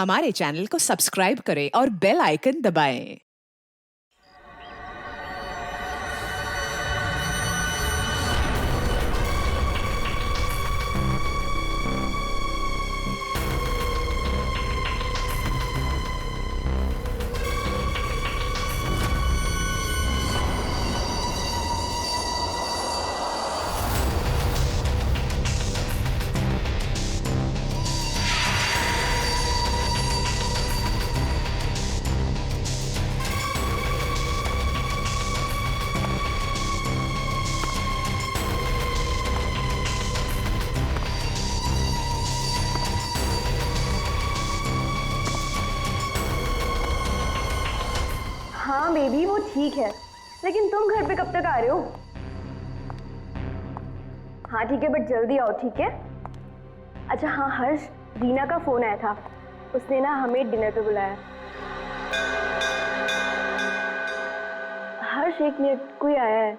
हमारे चैनल को सब्सक्राइब करें और बेल आइकन दबाएं। हाँ बेबी वो ठीक है, लेकिन तुम घर पे कब तक आ रहे हो? हाँ ठीक है बट जल्दी आओ, ठीक है? अच्छा हाँ हर्ष, रीना का फोन आया था, उसने ना हमें डिनर पे बुलाया। हर्ष एक मिनट, कोई आया है।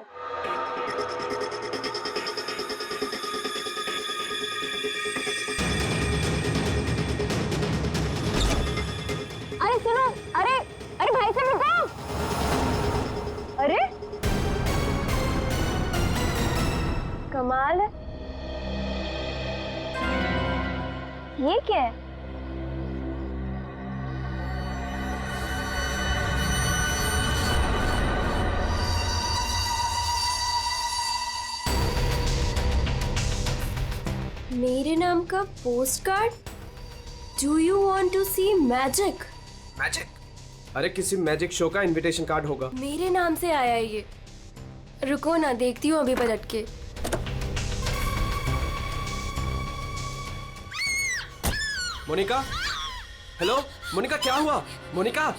अरे सुनो, अरे अरे भाई साहब रुको। अरे कमाल है, ये क्या है? मेरे नाम का post card? Do you want to see magic? Magic? अरे किसी मैजिक शो का इनविटेशन कार्ड होगा। मेरे नाम से आया है ये। रुको ना, देखती हूँ अभी पलट के। मोनिका, हेलो मोनिका, क्या हुआ? मोनिका,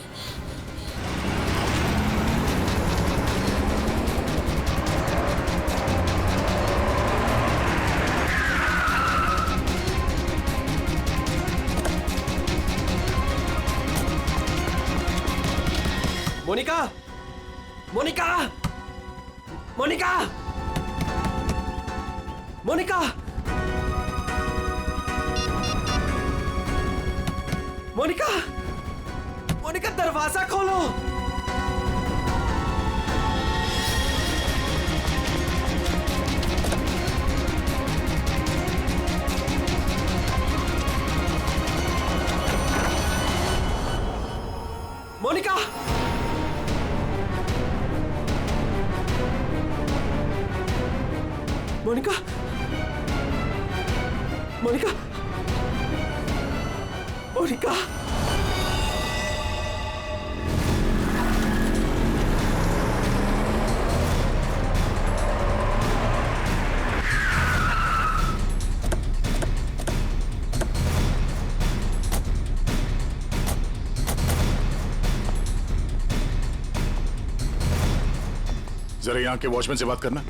मोनिका, मोनिका, मोनिका, मोनिका, मोनिका, मोनिका, दरवाजा खोलो। मोनिका, मोनिका, मोनिका, मोनिका, जरा यहाँ के वॉचमैन से बात करना।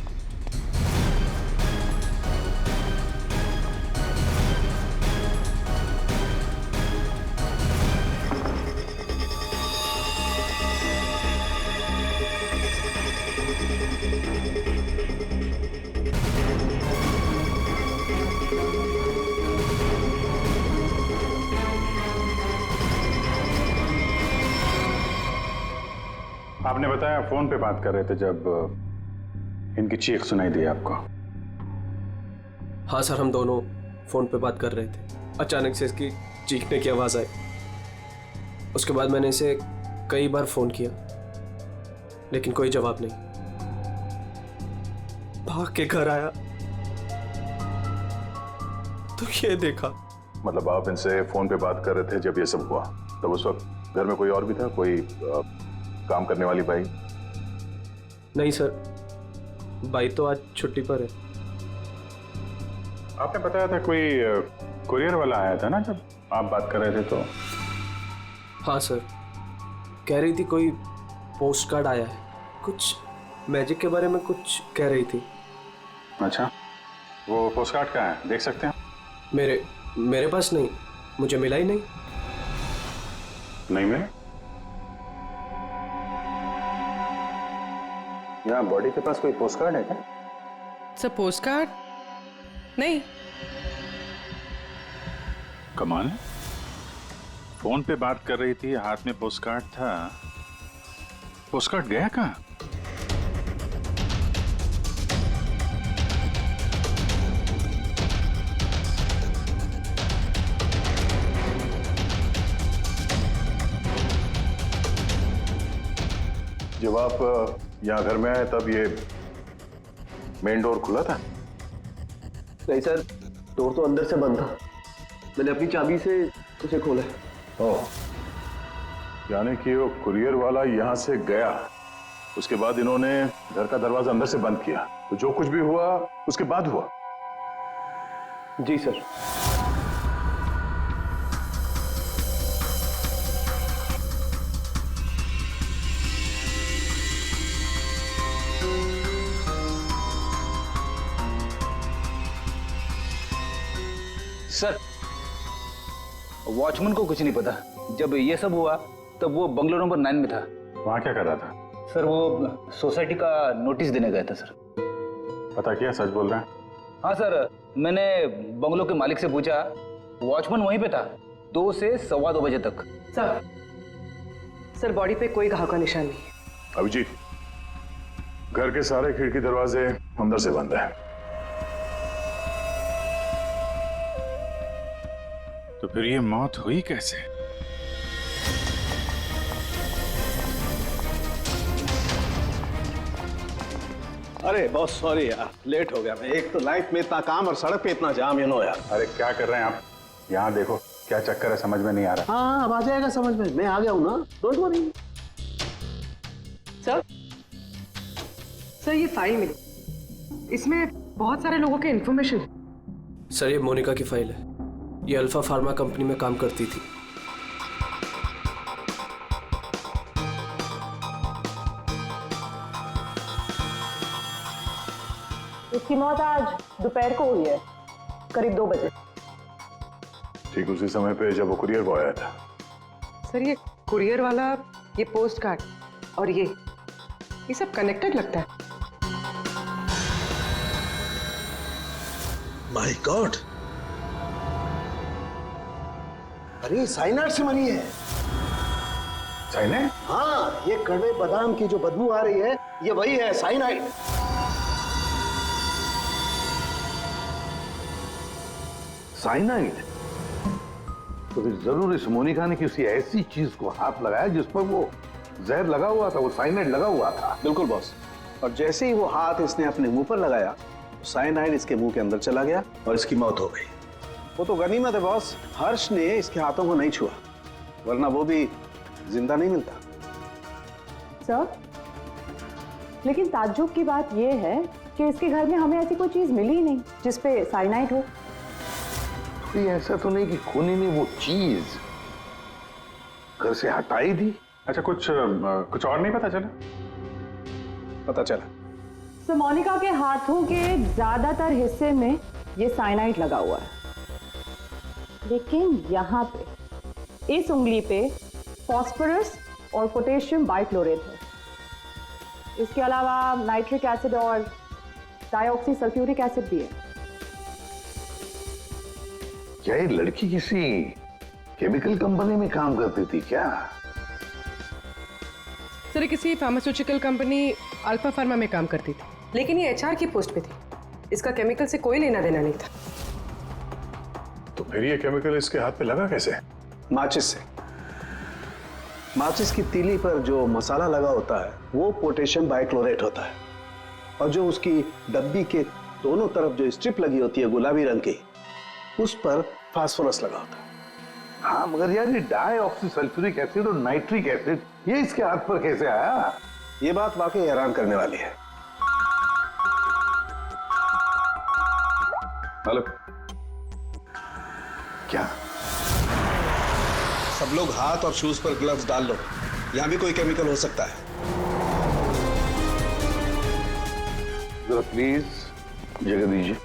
आपने बताया फोन पे बात कर रहे थे जब इनकी चीख सुनाई दी आपको। हाँ सर, हम दोनों फोन पे बात कर रहे थे। अचानक से इसकी चीखने की आवाज आई। उसके बाद मैंने इसे कई बार फोन किया, लेकिन कोई जवाब नहीं। भाग के घर आया तो ये देखा। मतलब आप इनसे फोन पे बात कर रहे थे जब ये सब हुआ, तब उस वक्त घर में कोई और भी था? कोई काम करने वाली बाई? नहीं सर, बाई तो आज छुट्टी पर है। आपने बताया था कोई कुरियर वाला आया था ना जब आप बात कर रहे थे तो? हाँ सर, कह रही थी कोई पोस्ट कार्ड आया है, कुछ मैजिक के बारे में कुछ कह रही थी। अच्छा, वो पोस्ट कार्ड कहाँ है, देख सकते हैं? मेरे पास नहीं, मुझे मिला ही नहीं। नहीं मिला? यहाँ बॉडी के पास कोई पोस्ट कार्ड है क्या? सर पोस्ट कार्ड नहीं। कमाल है, फोन पे बात कर रही थी, हाथ में पोस्ट कार्ड था। पोस्ट कार्ड गया कहाँ? जब आप यहाँ घर में आए तब ये मेन डोर खुला था? नहीं सर, डोर तो अंदर से बंद था। मैंने अपनी चाबी से उसे खोला। ओह, यानी कि वो कुरियर वाला यहाँ से गया, उसके बाद इन्होंने घर का दरवाजा अंदर से बंद किया, तो जो कुछ भी हुआ उसके बाद हुआ। जी सर। सर, वॉचमैन को कुछ नहीं पता। जब ये सब हुआ तब वो बंगलो नंबर 9 में था। वहां क्या कर रहा था? सर, वो सोसाइटी का नोटिस देने गया था सर। पता किया, सच बोल रहे हैं? हाँ सर, मैंने बंगलो के मालिक से पूछा, वॉचमैन वहीं पे था 2 से 2:15 बजे तक। सर बॉडी पे कोई घाव का निशान नहीं है। अभिजीत, घर के सारे खिड़की दरवाजे अंदर से बंद है। तो फिर ये मौत हुई कैसे? अरे बहुत सॉरी यार, लेट हो गया मैं। एक तो लाइफ में इतना काम और सड़क पे इतना जाम, यार। अरे क्या कर रहे हैं आप? यहाँ देखो क्या चक्कर है, समझ में नहीं आ रहा। हाँ, अब आ जाएगा समझ में। मैं आ गया हूँ ना, डोंट वरी। सर ये फाइल मिली, इसमें बहुत सारे लोगों के इन्फॉर्मेशन है। सर ये मोनिका की फाइल है। ये अल्फा फार्मा कंपनी में काम करती थी। इसकी मौत आज दोपहर को हुई है, करीब 2 बजे। ठीक उसी समय पे जब वो कुरियर बॉय आया था। सर ये कुरियर वाला, ये पोस्ट कार्ड और ये सब कनेक्टेड लगता है। माय गॉड, अरे साइनाइड से मरी है। साइनाइड? हाँ, ये कड़वे बादाम की जो बदबू आ रही है, ये वही है, साइनाइड। साइनाइड? तो फिर जरूर इस मोनिका ने किसी ऐसी चीज को हाथ लगाया जिस पर वो जहर लगा हुआ था, वो साइनाइड लगा हुआ था। बिल्कुल बॉस। और जैसे ही वो हाथ इसने अपने मुंह पर लगाया, साइनाइड इसके मुंह के अंदर चला गया और इसकी मौत हो गई। वो तो गनीमत है बॉस, हर्ष ने इसके हाथों को नहीं छुआ, वरना वो भी जिंदा नहीं मिलता। सर, लेकिन ताज्जुब की बात यह है कि इसके घर में हमें ऐसी कोई चीज मिली ही नहीं जिस पे साइनाइड हो। ये ऐसा तो नहीं कि खूनी ने वो चीज घर से हटाई दी? अच्छा, कुछ और नहीं पता चला? पता चला। तो मोनिका के हाथों के ज्यादातर हिस्से में ये साइनाइड लगा हुआ है, लेकिन यहाँ पे इस उंगली पे फास्फोरस और पोटेशियम बाइक्लोरेट है। इसके अलावा नाइट्रिक एसिड और डाइऑक्सी सल्फ्यूरिक एसिड भी है। क्या ये लड़की किसी केमिकल कंपनी में काम करती थी क्या? सर किसी फार्मास्यूटिकल कंपनी अल्फा फार्मा में काम करती थी, लेकिन ये एचआर की पोस्ट पे थी। इसका केमिकल से कोई लेना देना नहीं था। तो फिर ये केमिकल इसके हाथ पे लगा कैसे? माचिस से। माचिस की तीली पर जो मसाला लगा होता है वो पोटेशियम बाइक्लोरेट होता है, और जो उसकी डब्बी के दोनों तरफ जो स्ट्रिप लगी होती है गुलाबी रंग की, उस पर फास्फोरस लगा होता है। हाँ, मगर यार ये डाइऑक्सी सल्फ्यूरिक एसिड और नाइट्रिक एसिड ये इसके हाथ पर कैसे आया? ये बात वाकई हैरान करने वाली है। हेलो, क्या? सब लोग हाथ और शूज पर ग्लव्स डाल लो, यहां भी कोई केमिकल हो सकता है। जरा प्लीज जगह दीजिए।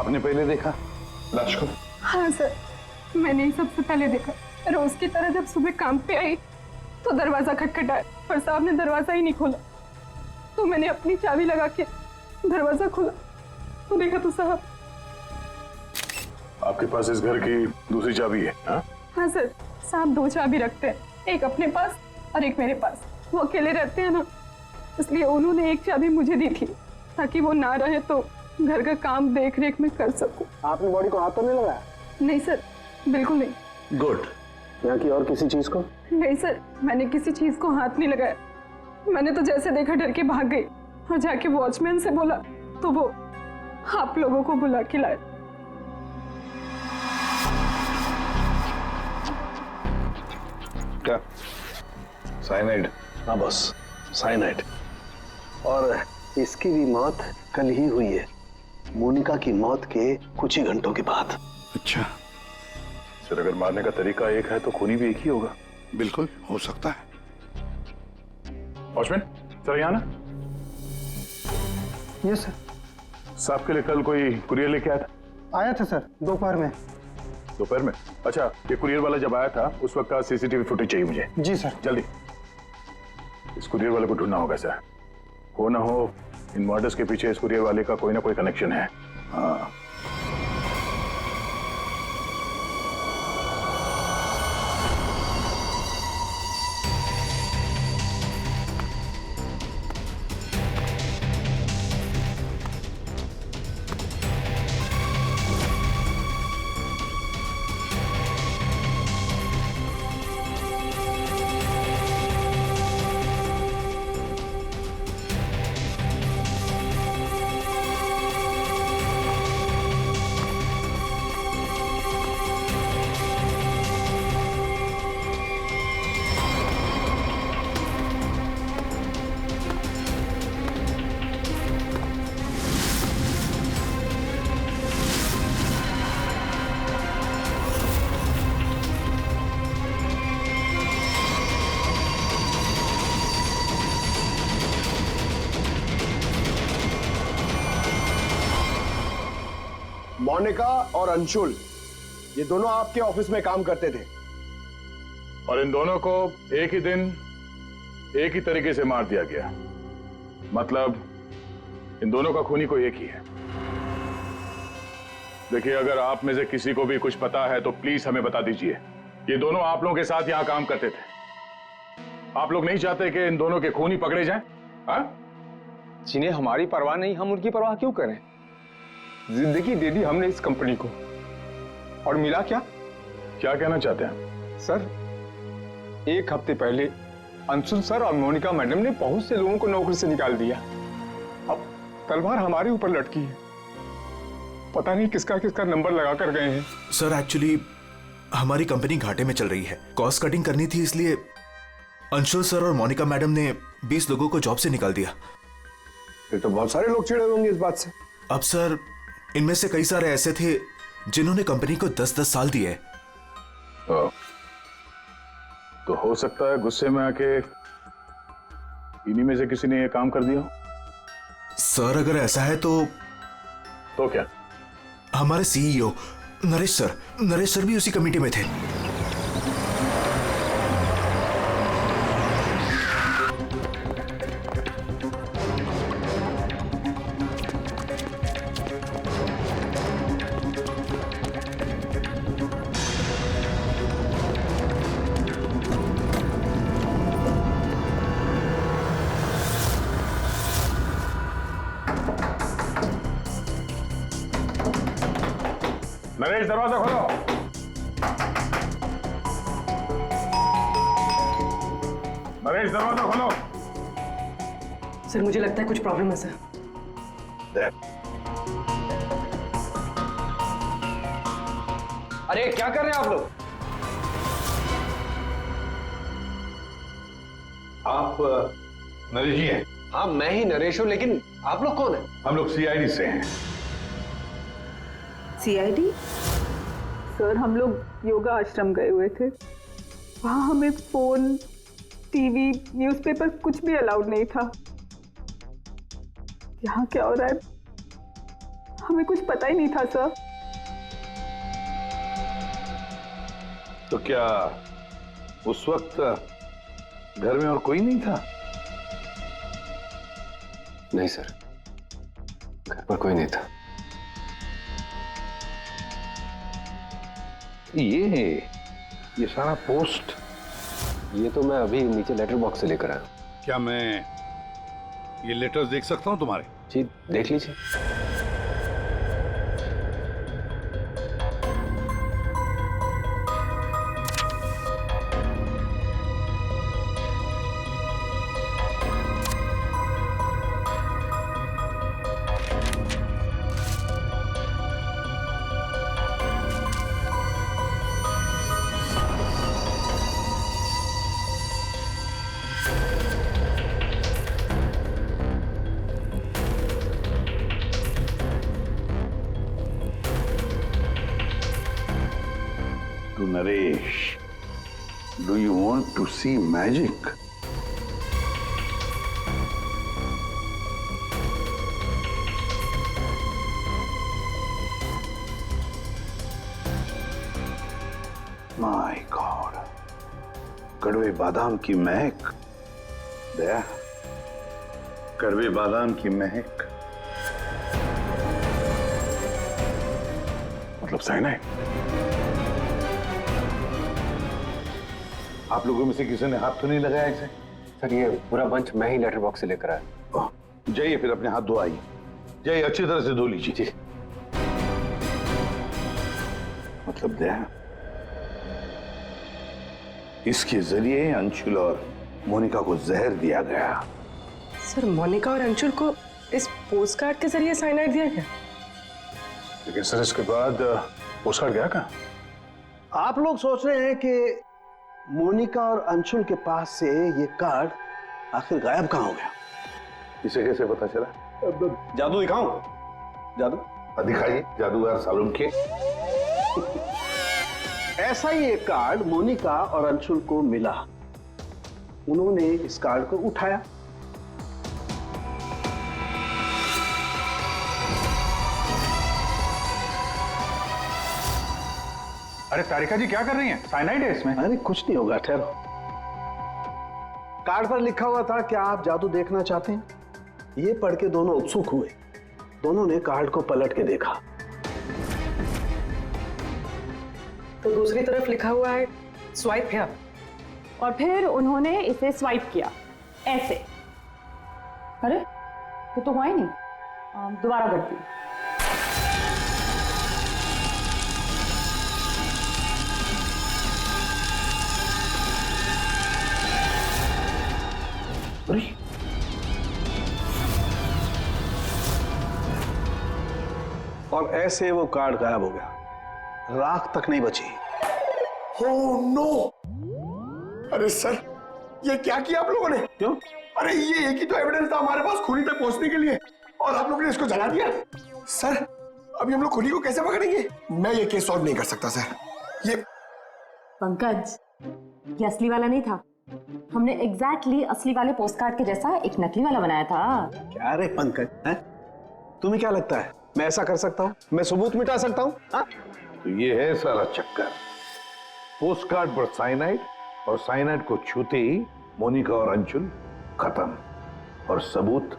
आपने पहले देखा? राजकुमार, हाँ सर, मैंने ही सबसे पहले देखा। रोज की तरह जब सुबह काम पे आई तो दरवाजा खटखटाया पर साहब ने दरवाजा ही नहीं खोला, तो मैंने अपनी चाबी लगा के दरवाजा खोला तो देखा तो साहब। आपके पास इस घर की दूसरी चाबी है? हाँ सर, साहब 2 चाबी रखते हैं, एक अपने पास और एक मेरे पास। वो अकेले रहते हैं ना, इसलिए उन्होंने एक चाबी मुझे दी थी ताकि वो ना रहे तो घर का काम देख रेख में कर सकूं। आपने बॉडी को हाथ तो नहीं लगाया? नहीं सर, बिल्कुल नहीं। गुड। यहाँ की और किसी चीज को? नहीं सर, मैंने किसी चीज को हाथ नहीं लगाया। मैंने तो जैसे देखा डर के भाग गई और जाके वॉचमैन से बोला तो वो आप लोगों को बुला के लाए। क्या? साइनाइड? हाँ बॉस, साइनाइड। और इसकी भी मौत कल ही हुई है, मोनिका की मौत के कुछ ही घंटों के बाद। अच्छा। सर, अगर मारने का तरीका एक है तो खूनी भी एक ही होगा। बिल्कुल हो सकता है। वॉचमैन सर, यहाँ ना। Yes sir. साहब के लिए कल कोई कुरियर लेके आया था? आया था सर, दोपहर में। दोपहर में? अच्छा, ये कुरियर वाला जब आया था उस वक्त का सीसीटीवी फुटेज चाहिए मुझे। जी सर। जल्दी। इस कुरियर वाले को ढूंढना होगा सर। हो ना हो इन मर्डर्स के पीछे इस कुरियर वाले का कोई ना कोई कनेक्शन है। हाँ। मोनिका और अंशुल, ये दोनों आपके ऑफिस में काम करते थे और इन दोनों को एक ही दिन एक ही तरीके से मार दिया गया। मतलब इन दोनों का खूनी कोई एक ही है। देखिए, अगर आप में से किसी को भी कुछ पता है तो प्लीज हमें बता दीजिए। ये दोनों आप लोगों के साथ यहां काम करते थे। आप लोग नहीं चाहते कि इन दोनों के खूनी पकड़े जाएं? जिन्हें हमारी परवाह नहीं, हम उनकी परवाह क्यों करें? जिंदगी दे दी हमने इस कंपनी को और मिला क्या? क्या कहना चाहते हैं सर? 1 हफ्ते पहले अंशुल सर और मोनिका मैडम ने बहुत से लोगों को नौकरी से निकाल दिया। अब तलवार हमारे ऊपर लटकी है। पता नहीं किसका किसका नंबर लगा कर गए हैं। सर, एक्चुअली हमारी कंपनी घाटे में चल रही है, कॉस्ट कटिंग करनी थी, इसलिए अंशुल सर और मोनिका मैडम ने 20 लोगों को जॉब से निकाल दिया। फिर तो बहुत सारे लोग चिढ़े होंगे इस बात से। अब सर, इनमें से कई सारे ऐसे थे जिन्होंने कंपनी को 10-10 साल दिए। तो हो सकता है गुस्से में आके इन्हीं में से किसी ने ये काम कर दिया। सर, अगर ऐसा है तो क्या? हमारे सीईओ नरेश सर भी उसी कमेटी में थे। नरेश, दरवाजा खोलो। नरेश, दरवाजा खोलो। सर, मुझे लगता है कुछ प्रॉब्लम है सर। अरे क्या कर रहे हैं आप लोग? आप नरेश जी हैं? हाँ, मैं ही नरेश हूं, लेकिन आप लोग कौन हैं? हम लोग सीआईडी से हैं। सीआईडी? सर, हम लोग योगा आश्रम गए हुए थे। वहाँ हमें फोन, टीवी, न्यूज़पेपर कुछ भी अलाउड नहीं था। यहाँ क्या हो रहा है हमें कुछ पता ही नहीं था सर। तो क्या उस वक्त घर में और कोई नहीं था? नहीं सर, घर पर कोई नहीं था। ये सारा पोस्ट, ये तो मैं अभी नीचे लेटर बॉक्स से लेकर आया। क्या मैं ये लेटर्स देख सकता हूं तुम्हारे? जी देख लीजिए। To Naresh, do you want to see magic? My God, कड़वे बादाम की महक। दया, कड़वे बादाम की महक मतलब साइनाइड। आप लोगों में से किसी ने हाथ तो नहीं लगाया इसे? सर ये पूरा बंच मैं ही लेटर बॉक्स से लेकर आया। जाइए फिर अपने हाथ धोआइए, जाइए अच्छी तरह से धो लीजिए। जी। मतलब दया, इसके जरिए अंशुल और मोनिका को जहर दिया गया। सर मोनिका और अंशुल को इस पोस्ट कार्ड के जरिए साइनाइड दिया गया? लेकिन सर इसके बाद पोस्ट कार्ड गया कहाँ? आप लोग सोच रहे हैं कि मोनिका और अंशुल के पास से ये कार्ड आखिर गायब कहाँ हो गया? इसे कैसे पता चला? जादू दिखाऊं? जादू दिखाइए, जादूगर सालुम के। ऐसा ही एक कार्ड मोनिका और अंशुल को मिला। उन्होंने इस कार्ड को उठाया, अरे तारिका जी क्या कर रही हैं? साइनाइड है इसमें। अरे कुछ नहीं होगा, ठहरो। कार्ड पर लिखा हुआ था क्या आप जादू देखना चाहते हैं? ये पढ़ के दोनों उत्सुक हुए। दोनों ने कार्ड को पलट के देखा तो दूसरी तरफ लिखा हुआ है स्वाइप हियर। और फिर उन्होंने इसे स्वाइप किया ऐसे। अरे ये तो हुआ ही नहीं। दोबारा करती हूँ। और ऐसे वो कार्ड गायब हो गया, राख तक नहीं बची। Oh no! अरे सर, ये क्या किया आप लोगों ने? क्यों? अरे ये एक ही तो एविडेंस था हमारे पास खूनी तक पहुंचने के लिए, और आप लोगों ने इसको जला दिया। सर, अभी हम लोग खूनी को कैसे पकड़ेंगे? मैं ये केस सॉल्व नहीं कर सकता सर। ये पंकज, ये असली वाला नहीं था। हमने एग्जैक्टली असली वाले पोस्ट कार्ड के जैसा एक नकली वाला बनाया था। क्या रे पंकज, हैं? तुम्हें क्या लगता है मैं ऐसा कर सकता हूँ? मैं सबूत मिटा सकता हूँ? तो ये है सारा चक्कर। पोस्ट कार्ड पर साइनाइड, और साइनाइड को छूते ही मोनिका और अंशुल खत्म, और सबूत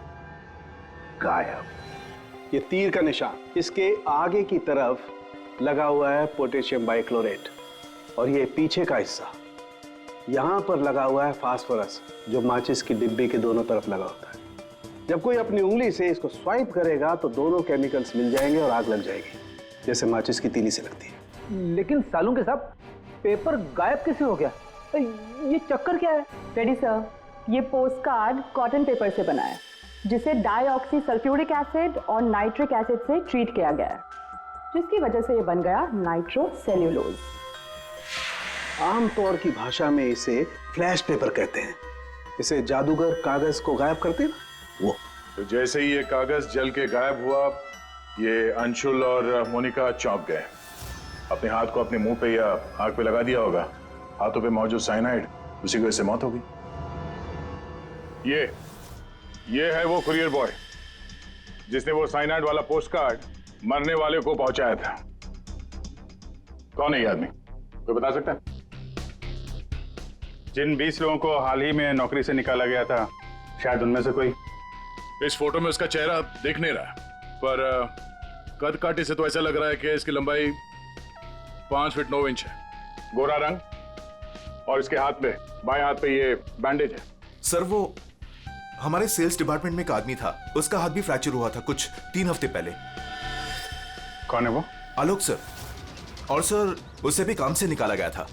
गायब। ये तीर का निशान, इसके आगे की तरफ लगा हुआ है पोटेशियम बाइक्लोरेट, और ये पीछे का हिस्सा यहां पर लगा हुआ है फास्फोरस, जो माचिस की डिब्बे के दोनों तरफ लगा होता है। जब कोई अपनी उंगली से इसको स्वाइप करेगा तो दोनों केमिकल्स मिल जाएंगे और आग लग जाएगी, जैसे माचिस की तीली से लगती है। लेकिन सालों के साथ पेपर गायब कैसे हो गया? ये चक्कर क्या है? रेडी सर, ये पोस्ट कार्ड कॉटन पेपर से बना है, जिसे डाईऑक्सी सल्फ्यूरिक एसिड और नाइट्रिक एसिड से ट्रीट किया गया है, जिसकी वजह से ये बन गया नाइट्रोसेल्यूलोज। आमतौर की भाषा में इसे फ्लैश पेपर कहते हैं। इसे जादूगर कागज को गायब करते हैं वो। तो जैसे ही ये कागज जल के गायब हुआ, ये अंशुल और मोनिका चौंक गए। अपने हाथ को अपने मुंह पे या आंख पे लगा दिया होगा। हाथों पे मौजूद साइनाइड, उसी की वजह से मौत हो गई। ये है वो कुरियर बॉय जिसने वो साइनाइड वाला पोस्ट कार्ड मरने वाले को पहुंचाया था। कौन है ये आदमी, कोई बता सकता है? जिन 20 लोगों को हाल ही में नौकरी से निकाला गया था, शायद उनमें से कोई। इस फोटो में उसका चेहरा दिख नहीं रहा, पर कद काठी से तो ऐसा लग रहा है कि इसकी लंबाई 5 फीट 9 इंच है। गोरा रंग, और इसके हाथ पे, बाएं हाथ पे ये बैंडेज है। सर वो हमारे सेल्स डिपार्टमेंट में एक आदमी था, उसका हाथ भी फ्रैक्चर हुआ था कुछ 3 हफ्ते पहले। कौन है वो? आलोक सर। और सर उसे भी काम से निकाला गया था।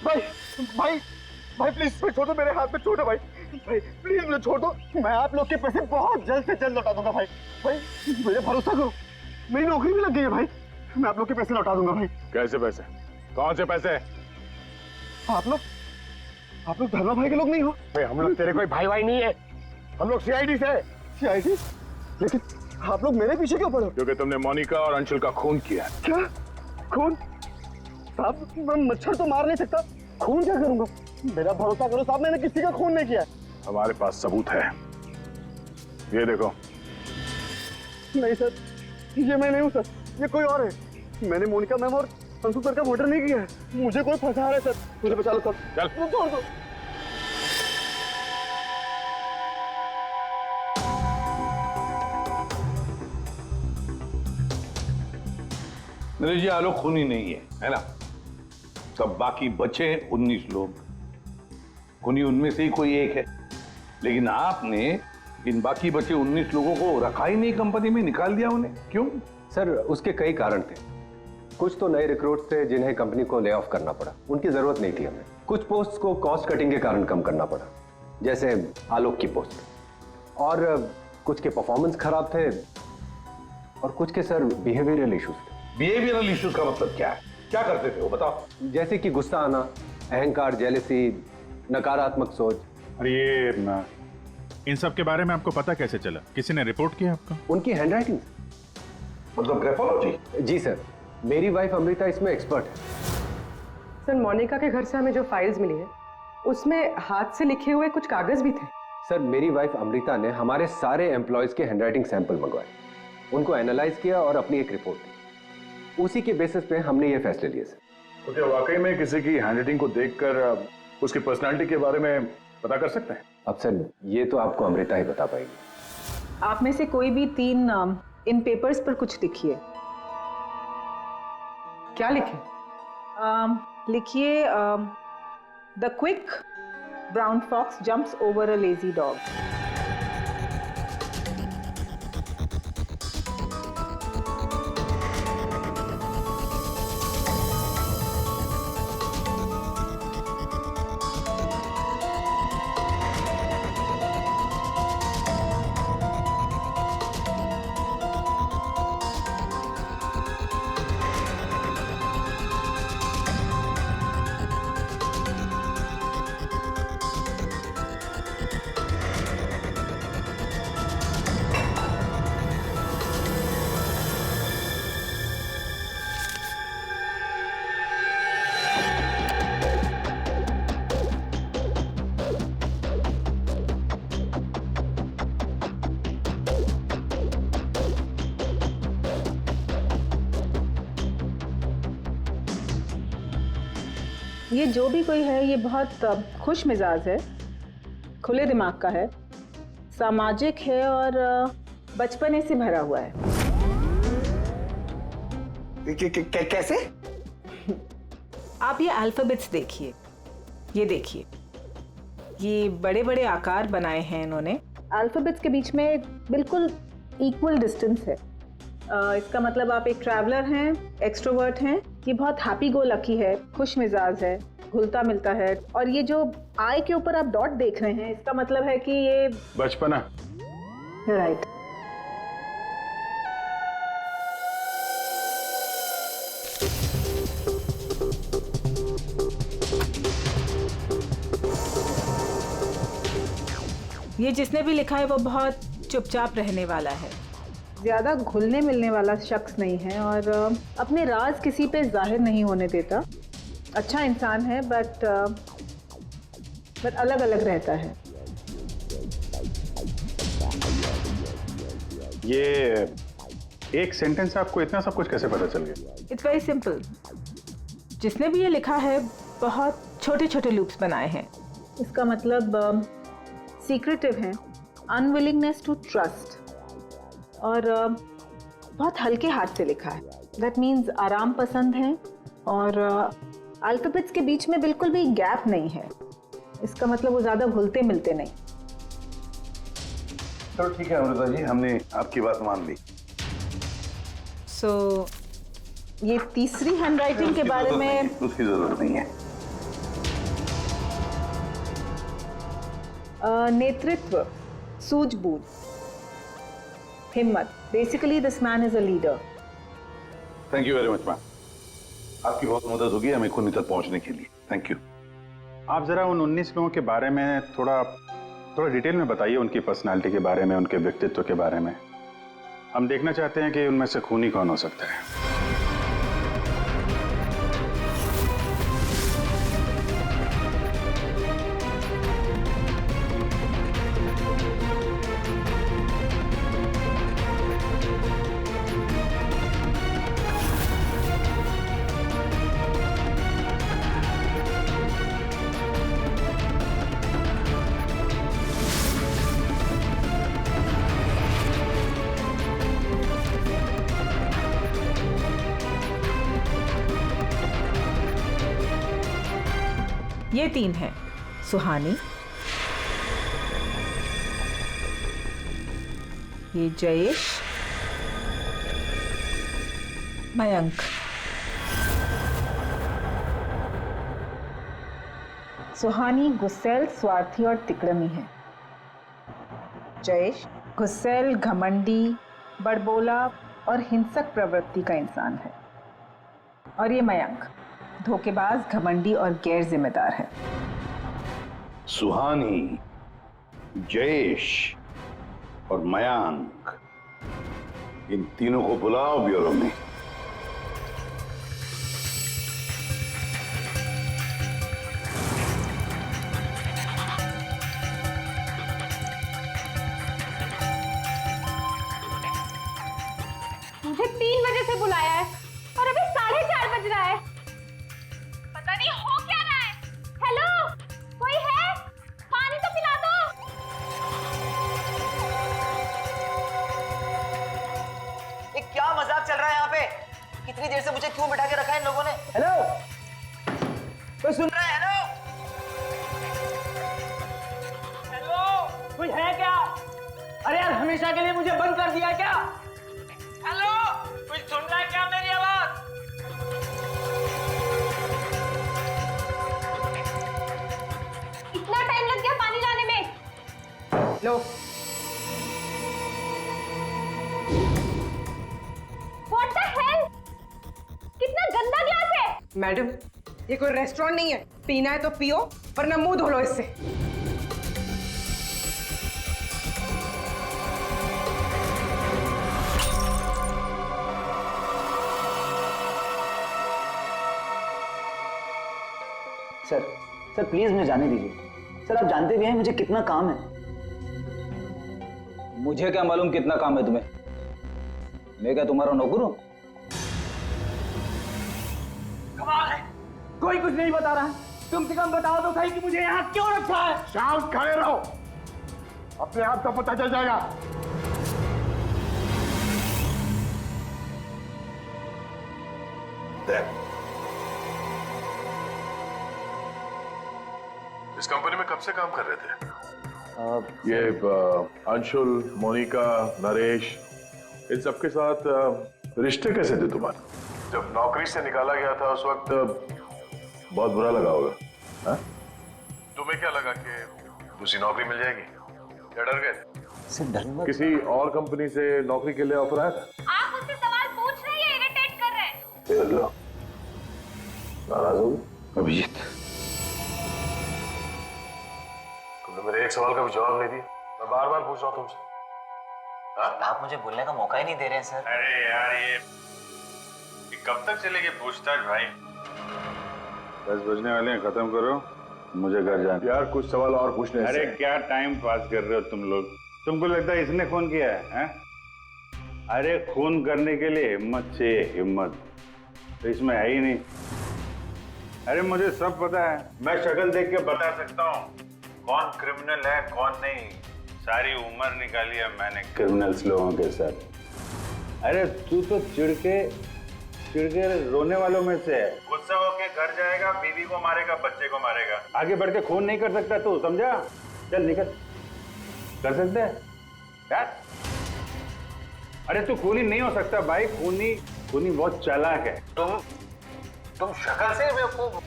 भाई भाई भाई प्लीज छोड़ दो, मेरे हाथ में छोड़ दो भाई। भाई प्लीज मुझे छोड़ दो, मैं आप लोग के पैसे बहुत जल्द से जल्द लौटा दूंगा भाई। भाई मुझे भरोसा करो, मेरी नौकरी भी लग गई है भाई, मैं आप लोग के पैसे लौटा दूंगा भाई। कैसे पैसे? कौन से पैसे? आप लोग धर्मा भाई के लोग नहीं हो? भाई हम लोग तेरे कोई भाई भाई नहीं है, हम लोग सीआईडी से। सीआईडी? लेकिन आप लोग मेरे पीछे क्यों पड़े? क्योंकि तुमने मोनिका और अंशुल का खून किया। क्या खून? साहब मैं मच्छर तो मार नहीं सकता, खून क्या करूंगा? मेरा भरोसा करो साहब, मैंने किसी का खून नहीं किया। हमारे पास सबूत है, ये देखो। नहीं सर, ये मैं नहीं हूँ सर, ये कोई और है। मैंने मोनिका मैम और अंशु सर का मर्डर नहीं किया है, मुझे कोई फंसा रहा है सर, मुझे बचा लो सर। चल छोड़ दो। नरेश जी, आलोक खूनी नहीं है ना? सब बाकी बचे 19 लोग, खूनी उनमें से ही कोई एक है। लेकिन आपने इन बाकी बचे 19 लोगों को रखा ही नहीं कंपनी में, निकाल दिया उन्हें, क्यों? सर उसके कई कारण थे। कुछ तो नए रिक्रूट्स थे जिन्हें कंपनी को ले ऑफ करना पड़ा, उनकी जरूरत नहीं थी हमें। कुछ पोस्ट को कॉस्ट कटिंग के कारण कम करना पड़ा, जैसे आलोक की पोस्ट। और कुछ के परफॉर्मेंस खराब थे, और कुछ के सर बिहेवियरल इश्यूज थे। बिहेवियरल इश्यूज का मतलब क्या है? क्या करते थे वो बताओ? जैसे कि गुस्सा आना, अहंकार, जेलसी, नकारात्मक सोच। और ये इन सब के बारे में आपको पता कैसे चला? किसी ने रिपोर्ट किया आपको? उनकी हैंडराइटिंग। मतलब ग्राफोलॉजी? जी सर, मेरी वाइफ अमृता इसमें एक्सपर्ट है। सर मोनिका के घर से हमें जो फाइल्स मिली है उसमें हाथ से लिखे हुए कुछ कागज भी थे। सर मेरी वाइफ अमृता ने हमारे सारे एम्प्लॉयज के हैंडराइटिंग सैंपल मंगवाए, उनको एनालाइज किया और अपनी एक रिपोर्ट दी। उसी के बेसिस पे हमने ये फैसले लिए सर। तो क्या वाकई में किसी की हैंडराइटिंग को देखकर उसकी पर्सनालिटी के बारे में पता कर सकते हैं? अब सर ये तो आपको अमृता ही बता पाएगी। आप में से कोई भी 3 इन पेपर्स पर कुछ लिखिए। क्या लिखे? लिखिए the quick brown fox jumps over a lazy dog. ये जो भी कोई है ये बहुत खुश मिजाज है, खुले दिमाग का है, सामाजिक है और बचपने से भरा हुआ है। कैसे? आप ये अल्फाबेट्स देखिए, ये देखिए, ये बड़े बड़े आकार बनाए हैं इन्होंने। अल्फाबेट्स के बीच में बिल्कुल इक्वल डिस्टेंस है। इसका मतलब आप एक ट्रैवलर हैं, एक्सट्रोवर्ट हैं, ये बहुत हैप्पी गो लकी है, खुश मिजाज है, घुलता मिलता है। और ये जो आई के ऊपर आप डॉट देख रहे हैं इसका मतलब है कि ये बचपना। राइट। ये जिसने भी लिखा है वो बहुत चुपचाप रहने वाला है, ज़्यादा घुलने मिलने वाला शख्स नहीं है और अपने राज किसी पे जाहिर नहीं होने देता। अच्छा इंसान है बट बट अलग अलग रहता है। ये एक सेंटेंस से आपको इतना सब कुछ कैसे पता चल गया? It's very simple. जिसने भी ये लिखा है बहुत छोटे छोटे लूप्स बनाए हैं। इसका मतलब सीक्रेटिव है, अनविलिंगनेस टू ट्रस्ट, और बहुत हल्के हाथ से लिखा है। दैट मीन्स आराम पसंद है, और अल्फाबेट्स के बीच में बिल्कुल भी गैप नहीं है। इसका मतलब वो ज़्यादा घुलते मिलते नहीं। चलो ठीक है अमृता जी, हमने आपकी बात मान ली। सो ये तीसरी हैंडराइटिंग के बारे में उसकी जरूरत नहीं है। नेतृत्व, सूझबूझ, हिम्मत। Basically this man is a leader. Thank you very much ma'am, आपकी बहुत मदद होगी हमें खुद तक पहुंचने के लिए। Thank you. आप जरा उन 19 लोगों के बारे में थोड़ा डिटेल में बताइए, उनकी पर्सनालिटी के बारे में, उनके व्यक्तित्व के बारे में। हम देखना चाहते हैं कि उनमें से खूनी कौन हो सकता है। ये 3 हैं, सुहानी, ये जयेश, मयंक। सुहानी गुस्सैल, स्वार्थी और तिकड़मी है। जयेश गुस्सैल, घमंडी, बड़बोला और हिंसक प्रवृत्ति का इंसान है। और ये मयंक धोखेबाज, घमंडी और गैर जिम्मेदार है। सुहानी, जयेश और मयांक, इन तीनों को बुलाओ ब्यूरो में। मुझे 3 बजे से बुलाया है और अभी 4:30 बज रहा है। पता नहीं हो क्या रहा है। हेलो, कोई है? पानी तो पिला दो। ये क्या मजाक चल रहा है यहाँ पे? कितनी देर से मुझे क्यों बिठा के रखा है इन लोगों ने? हेलो, कोई सुन रहा है? हेलो, हेलो, कोई है क्या? अरे यार, हमेशा के लिए मुझे बंद कर दिया क्या? हेलो, कोई सुन रहा है क्या मेरी आवाज? इतना टाइम लग गया पानी लाने में। लो, What the hell? कितना गंदा ग्लास है। मैडम, ये कोई रेस्टोरेंट नहीं है। पीना है तो पियो, वरना मुंह धो लो इससे। सर प्लीज मुझे जाने दीजिए। सर आप जानते भी हैं मुझे कितना काम है। मुझे क्या मालूम कितना काम है तुम्हें? मैं क्या तुम्हारा नौकर हूं? कमाल है, कोई कुछ नहीं बता रहा। तुम से कम बताओ तो सही कि मुझे यहाँ क्यों रखा है। शांत खड़े रहो, अपने आप का पता चल जाएगा। इस कंपनी में कब से काम कर रहे थे? ये अंशुल, मोनिका, नरेश, इन सबके साथ रिश्ते कैसे थे तुम्हारे? जब नौकरी से निकाला गया था उस वक्त बहुत बुरा लगा होगा, हाँ? तुम्हें क्या लगा कि दूसरी नौकरी मिल जाएगी या डर गए? किसी और कंपनी से नौकरी के लिए ऑफर आया था? आप मुझसे सवाल पूछ रहे हैं, इरिटेट कर रहे हैं। नाराज हो? अभिजीत, तुमने मेरे एक सवाल का भी जवाब नहीं दिया। मैं बार बार पूछ रहा हूँ तुमसे। आप मुझे बोलने का मौका ही नहीं दे रहे हैं सर। अरे यार, ये कब तक चलेगी पूछताछ भाई? 10 बजने वाले हैं, खत्म करो। मुझे घर जाना। यार कुछ सवाल और पूछने से। अरे क्या टाइम पास कर रहे हो तुम लोग? तुमको लगता है इसने खून किया है? अरे खून करने के लिए हिम्मत चाहिए, हिम्मत तो इसमें है ही नहीं। अरे मुझे सब पता है, मैं शक्ल देख के बता सकता हूँ कौन क्रिमिनल है कौन नहीं। सारी उम्र निकाली है मैंने क्रिमिनल्स लोगों के साथ। अरे तू तो चिढ़ के रोने वालों में से है। गुस्सा होके घर जाएगा, बीवी को मारेगा, बच्चे को मारेगा, आगे बढ़ के खून नहीं कर सकता तू, समझा? चल निकल। कर सकते है यार? अरे तू खूनी नहीं हो सकता भाई, खूनी बहुत चालाक है। तुम शक्ल से बेवकूफ।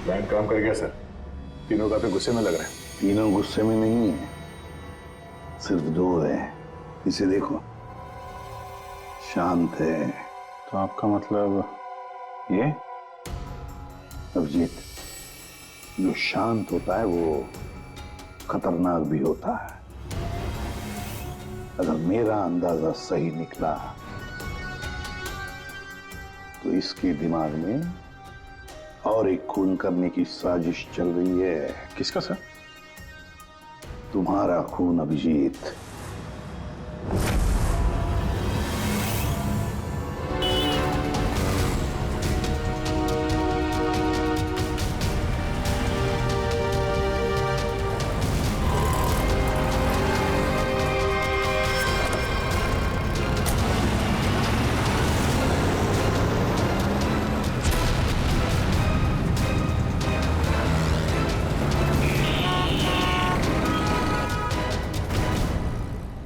प्लान काम कर गया सर। तीनों काफी गुस्से में लग रहे हैं। तीनों गुस्से में नहीं है, सिर्फ दो है। इसे देखो, शांत है। तो आपका मतलब ये? अभिजीत, जो शांत होता है वो खतरनाक भी होता है। अगर मेरा अंदाजा सही निकला तो इसके दिमाग में और एक खून करने की साजिश चल रही है। किसका सर? तुम्हारा खून अभिजीत।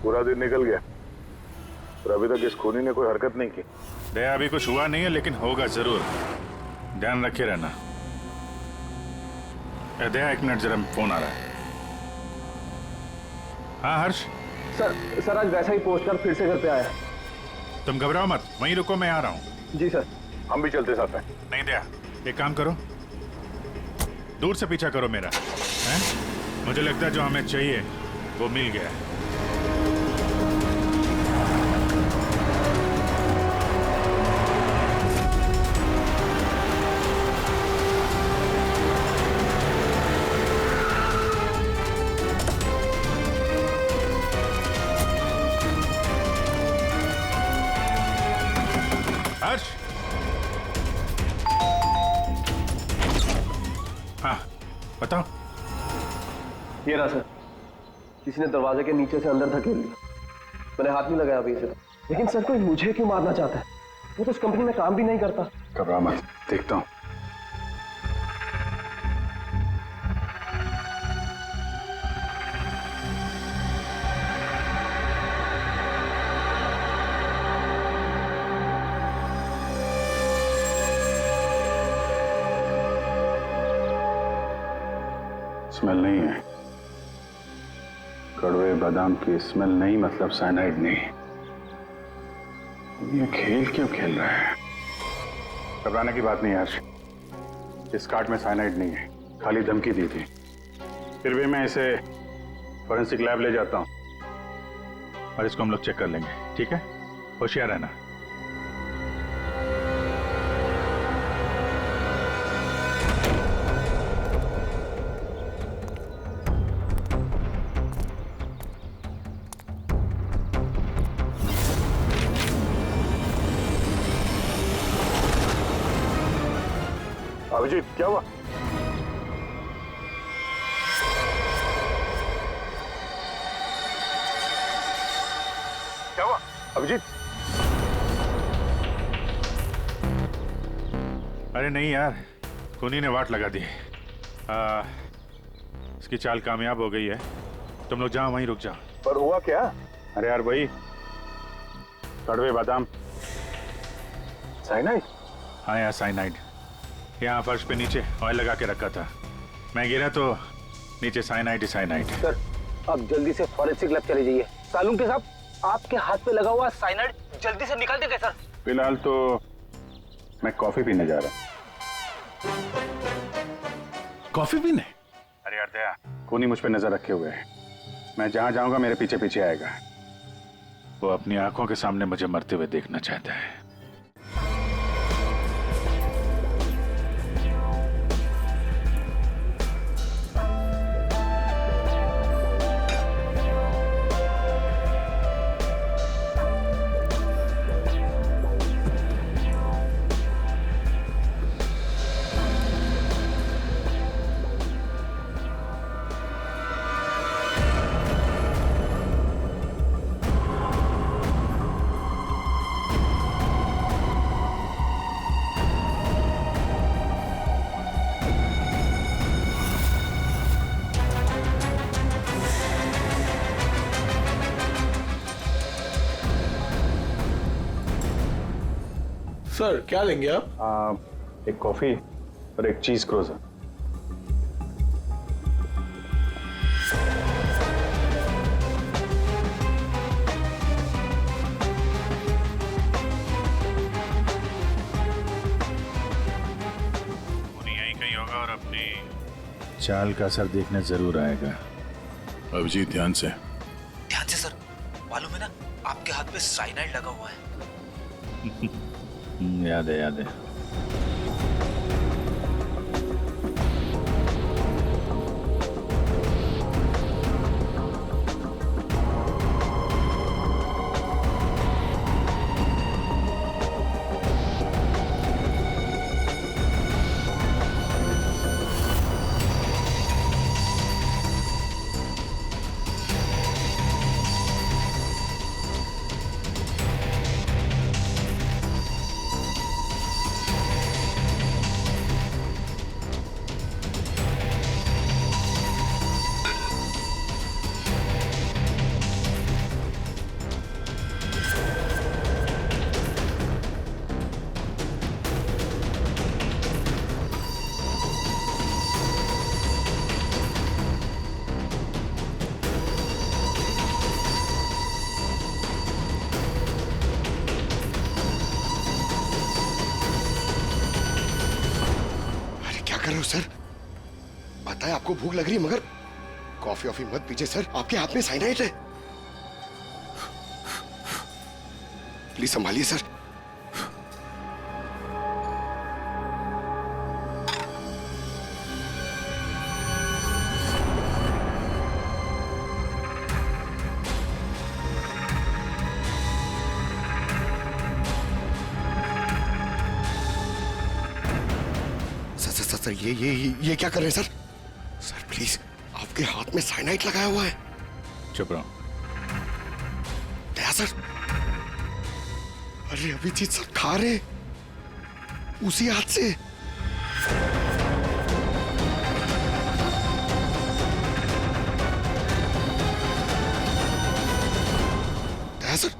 पूरा दिन निकल गया और अभी तक इस खूनी ने कोई हरकत नहीं की। दया, अभी कुछ हुआ नहीं है लेकिन होगा जरूर, ध्यान रखे रहना। दया एक मिनट, जरा फोन आ रहा है। हाँ हर्ष? सर आज वैसा ही पोस्टर फिर से घर पे आया। तुम घबराओ मत, वहीं रुको, मैं आ रहा हूँ। जी सर। हम भी चलते साथ में। नहीं दया, एक काम करो, दूर से पीछा करो मेरा, हैं? मुझे लगता है जो हमें चाहिए वो मिल गया है। हाँ बताओ। ये रहा सर, किसी ने दरवाजे के नीचे से अंदर धकेल लिया। मैंने हाथ नहीं लगाया अभी इसे, लेकिन सर कोई मुझे क्यों मारना चाहता है? वो तो उस कंपनी में काम भी नहीं करता। घबरा मत, देखता हूँ। स्मेल नहीं है, कड़वे बादाम की स्मेल नहीं, मतलब साइनाइड नहीं। ये खेल क्यों खेल रहा है? घबराने की बात नहीं यार, इस कार्ड में साइनाइड नहीं है, खाली धमकी दी थी। फिर भी मैं इसे फॉरेंसिक लैब ले जाता हूं और इसको हम लोग चेक कर लेंगे, ठीक है? होशियार रहना। अभिजीत क्या हुआ? क्या हुआ अभिजीत? अरे नहीं यार, खूनी ने वाट लगा दी। इसकी चाल कामयाब हो गई है। तुम लोग जाओ, वहीं रुक जाओ। पर हुआ क्या? अरे यार वही कड़वे बादाम। साइनाइड? हाँ यार साइनाइड। यहाँ फर्श पे नीचे ऑयल लगा के रखा था, मैं गिरा तो नीचे साइनाइड ही साइनाइड। सर आप जल्दी से फॉरेंसिक लैब चले जाइए। सालून के साहब, आपके हाथ पे लगा हुआ साइनाइड जल्दी से निकाल देंगे सर। फिलहाल तो मैं कॉफी पीने जा रहा हूँ। कॉफी पीने? अरे यार दया, खूनी मुझ पे नजर रखे हुए है। मैं जहां जाऊंगा मेरे पीछे पीछे आएगा। वो अपनी आंखों के सामने मुझे मरते हुए देखना चाहता है। सर क्या लेंगे आप? एक कॉफी और एक चीज क्रोजर। यहीं कहीं होगा और अपनी चाल का असर देखने जरूर आएगा। अभिजीत ध्यान से। ध्यान से सर, मालूम है ना आपके हाथ पे साइनाइड लगा हुआ है। याद है याद है। कर रहे हो सर? पता है आपको भूख लग रही है, मगर कॉफी वॉफी मत पीजिए सर, आपके हाथ में साइनाइड है। Please संभालिए sir. सर ये क्या कर रहे हैं सर? सर प्लीज, आपके हाथ में साइनाइड लगाया हुआ है। चुप रहो। दया सर, अरे अभिजीत सर खा रहे उसी हाथ से। दया सर,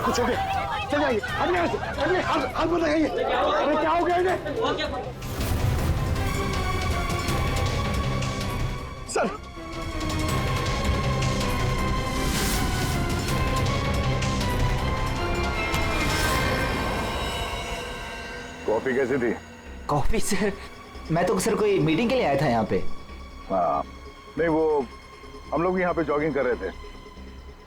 कुछ हो गया, चल जाइए। अरे हाथ मत लगाइए। अरे क्या हो गया इन्हें? सर कॉफी कैसी थी? कॉफी सर, मैं तो सर कोई मीटिंग के लिए आया था यहाँ पे। हाँ नहीं, वो हम लोग यहाँ पे जॉगिंग कर रहे थे,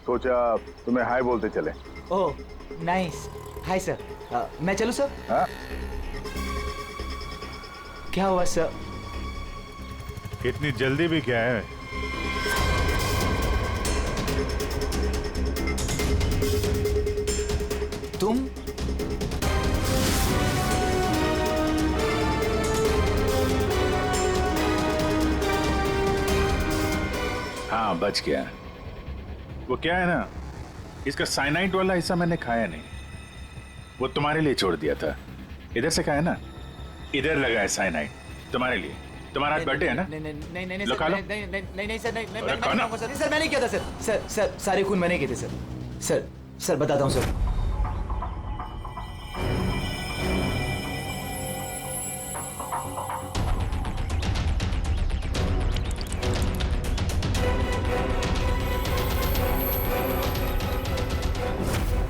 सोचा तुम्हें हाय बोलते चले। Oh nice, hi sir. मैं चलूं सर? हाँ? क्या हुआ सर? इतनी जल्दी भी क्या है? तुम? हाँ बच गया। वो क्या है ना, इसका साइनाइड वाला हिस्सा मैंने खाया नहीं, वो तुम्हारे लिए छोड़ दिया था। इधर से खाया ना, इधर लगा है साइनाइड तुम्हारे लिए। तुम्हारा आज बर्थडे है ना? नहीं नहीं सर, नहीं सर, सर मैंने किया था सर, सारे खून मैंने किए थे सर। सर बताता हूँ सर।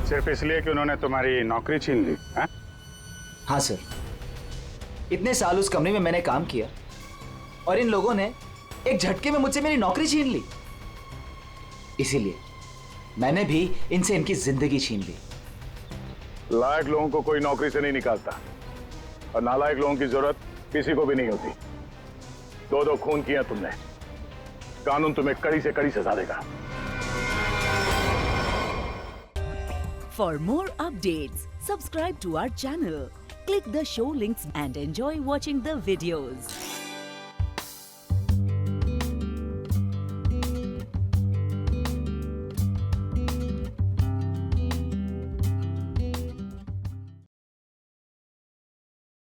सिर्फ इसलिए कि उन्होंने तुम्हारी नौकरी छीन ली है? हाँ सर, इतने साल उस कंपनी में मैंने काम किया और इन लोगों ने एक झटके में मुझसे मेरी नौकरी छीन ली। इसीलिए मैंने भी इनसे इनकी जिंदगी छीन ली। लायक लोगों को कोई नौकरी से नहीं निकालता और नालायक लोगों की जरूरत किसी को भी नहीं होती। दो खून किया तुमने, कानून तुम्हें कड़ी से कड़ी सजा देगा। For more updates, subscribe to our channel, click the show links and enjoy watching the videos.